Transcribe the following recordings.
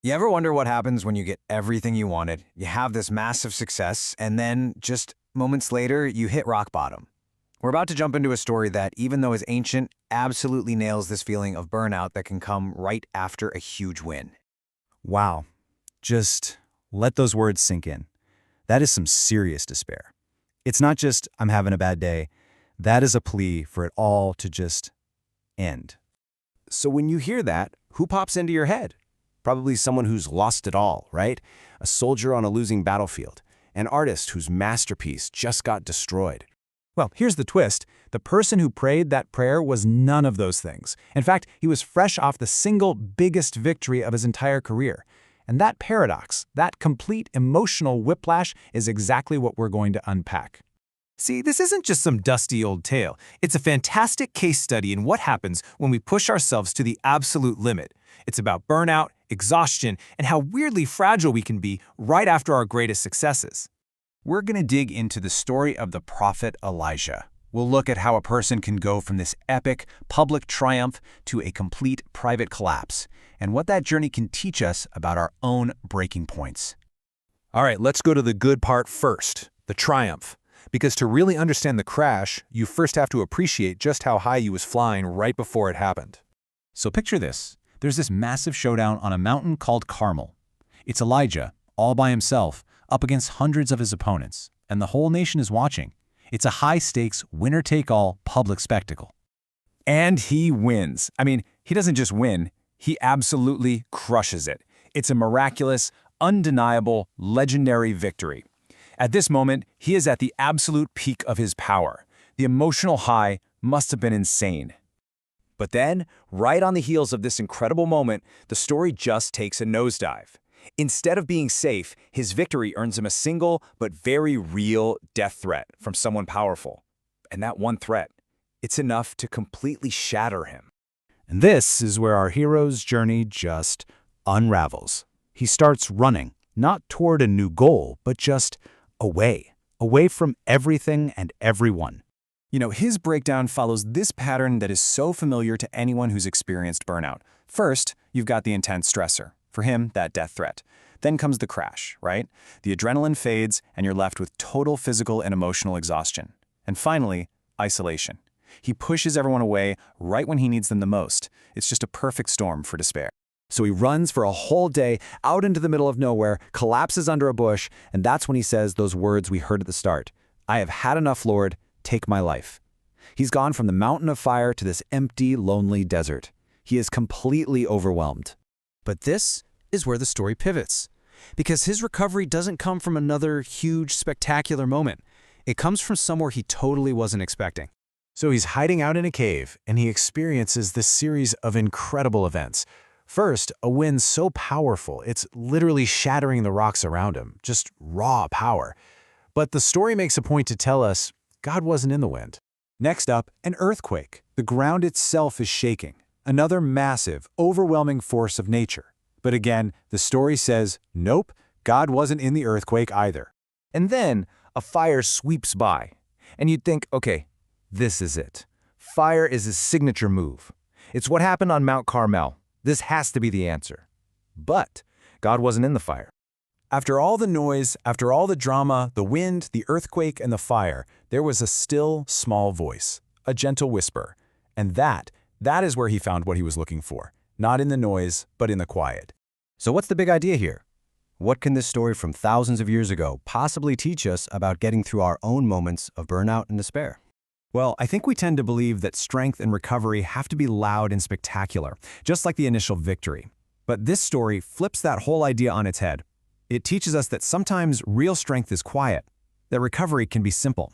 You ever wonder what happens when you get everything you wanted, you have this massive success, and then just moments later, you hit rock bottom? We're about to jump into a story that, even though is ancient, absolutely nails this feeling of burnout that can come right after a huge win. Wow. Just let those words sink in. That is some serious despair. It's not just, I'm having a bad day. That is a plea for it all to just end. So when you hear that, who pops into your head? Probably someone who's lost it all, right? A soldier on a losing battlefield. An artist whose masterpiece just got destroyed. Well, here's the twist. The person who prayed that prayer was none of those things. In fact, he was fresh off the single biggest victory of his entire career. And that paradox, that complete emotional whiplash, is exactly what we're going to unpack. See, this isn't just some dusty old tale. It's a fantastic case study in what happens when we push ourselves to the absolute limit. It's about burnout, exhaustion, and how weirdly fragile we can be right after our greatest successes. We're going to dig into the story of the prophet Elijah. We'll look at how a person can go from this epic, public triumph to a complete private collapse, and what that journey can teach us about our own breaking points. All right, let's go to the good part first, the triumph. Because to really understand the crash, you first have to appreciate just how high he was flying right before it happened. So picture this. There's this massive showdown on a mountain called Carmel. It's Elijah, all by himself, up against hundreds of his opponents, and the whole nation is watching. It's a high-stakes, winner-take-all public spectacle. And he wins. I mean, he doesn't just win, he absolutely crushes it. It's a miraculous, undeniable, legendary victory. At this moment, he is at the absolute peak of his power. The emotional high must have been insane. But then, right on the heels of this incredible moment, the story just takes a nosedive. Instead of being safe, his victory earns him a single but very real death threat from someone powerful. And that one threat, it's enough to completely shatter him. And this is where our hero's journey just unravels. He starts running, not toward a new goal, but just away from everything and everyone. You know, his breakdown follows this pattern that is so familiar to anyone who's experienced burnout. First, you've got the intense stressor. For him, that death threat. Then comes the crash, right? The adrenaline fades, and you're left with total physical and emotional exhaustion. And finally, isolation. He pushes everyone away right when he needs them the most. It's just a perfect storm for despair. So he runs for a whole day out into the middle of nowhere, collapses under a bush, and that's when he says those words we heard at the start. I have had enough, Lord. Take my life. He's gone from the mountain of fire to this empty, lonely desert. He is completely overwhelmed. But this is where the story pivots. Because his recovery doesn't come from another huge, spectacular moment. It comes from somewhere he totally wasn't expecting. So he's hiding out in a cave, and he experiences this series of incredible events. First, a wind so powerful, it's literally shattering the rocks around him, just raw power. But the story makes a point to tell us God wasn't in the wind. Next up, an earthquake. The ground itself is shaking. Another massive, overwhelming force of nature. But again, the story says, nope, God wasn't in the earthquake either. And then a fire sweeps by. And you'd think, okay, this is it. Fire is his signature move. It's what happened on Mount Carmel. This has to be the answer. But God wasn't in the fire. After all the noise, after all the drama, the wind, the earthquake, and the fire, there was a still, small voice, a gentle whisper. And that is where he found what he was looking for, not in the noise, but in the quiet. So what's the big idea here? What can this story from thousands of years ago possibly teach us about getting through our own moments of burnout and despair? Well, I think we tend to believe that strength and recovery have to be loud and spectacular, just like the initial victory. But this story flips that whole idea on its head. It teaches us that sometimes real strength is quiet, that recovery can be simple,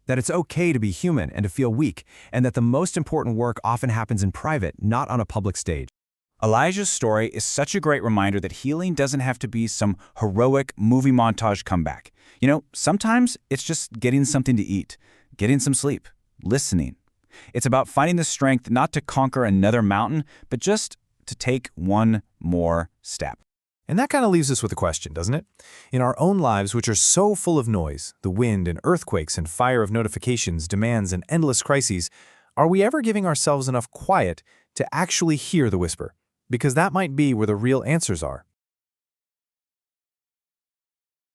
that it's okay to be human and to feel weak, and that the most important work often happens in private, not on a public stage. Elijah's story is such a great reminder that healing doesn't have to be some heroic movie montage comeback. You know, sometimes it's just getting something to eat, getting some sleep, listening. It's about finding the strength not to conquer another mountain, but just to take one more step. And that kind of leaves us with a question, doesn't it? In our own lives, which are so full of noise, the wind and earthquakes and fire of notifications, demands, and endless crises, are we ever giving ourselves enough quiet to actually hear the whisper? Because that might be where the real answers are.